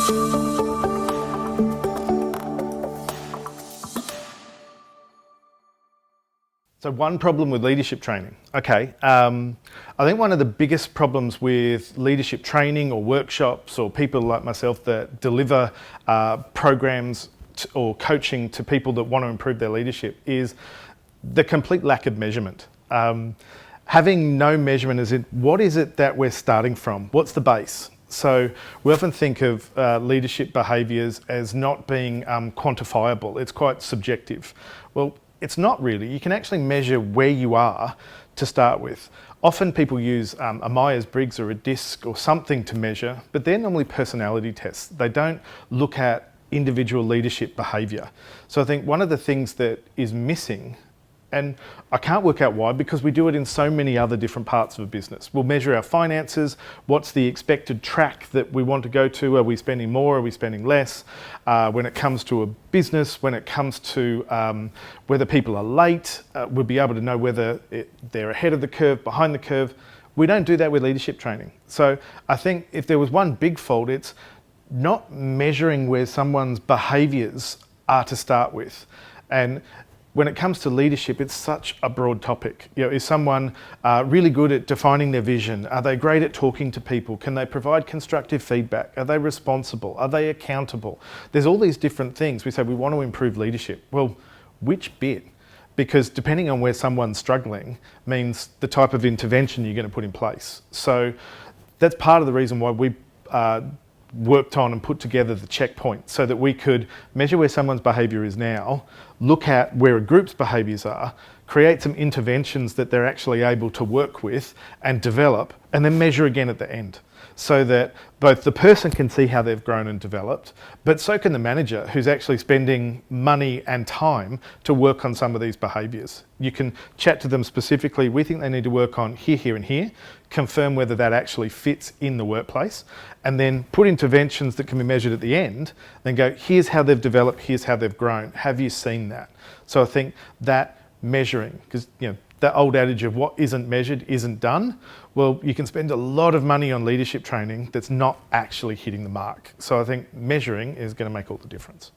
So one problem with leadership training. Okay, I think one of the biggest problems with leadership training or workshops or people like myself that deliver programs or coaching to people that want to improve their leadership is the complete lack of measurement. Having no measurement is what is it that we're starting from? What's the base? So we often think of leadership behaviours as not being quantifiable. It's quite subjective. Well, it's not really. You can actually measure where you are to start with. Often people use a Myers-Briggs or a DISC or something to measure, but they're normally personality tests. They don't look at individual leadership behaviour. So I think one of the things that is missing, and I can't work out why, because we do it in so many other different parts of a business. We'll measure our finances, what's the expected track that we want to go to, are we spending more, are we spending less? When it comes to a business, when it comes to whether people are late, we'll be able to know whether they're ahead of the curve, behind the curve. We don't do that with leadership training. So I think if there was one big fault, it's not measuring where someone's behaviours are to start with. And when it comes to leadership, it's such a broad topic. You know, is someone really good at defining their vision? Are they great at talking to people? Can they provide constructive feedback? Are they responsible? Are they accountable? There's all these different things. We say we want to improve leadership. Well, which bit? Because depending on where someone's struggling means the type of intervention you're going to put in place. So that's part of the reason why we worked on and put together the checkpoint so that we could measure where someone's behaviour is now, look at where a group's behaviours are, create some interventions that they're actually able to work with and develop, and then measure again at the end, so that both the person can see how they've grown and developed, but so can the manager who's actually spending money and time to work on some of these behaviours. You can chat to them specifically, we think they need to work on here, here and here, confirm whether that actually fits in the workplace, and then put interventions that can be measured at the end, then go, here's how they've developed, here's how they've grown. Have you seen that? So I think that measuring, because that old adage of what isn't measured isn't done, well, you can spend a lot of money on leadership training that's not actually hitting the mark. So I think measuring is going to make all the difference.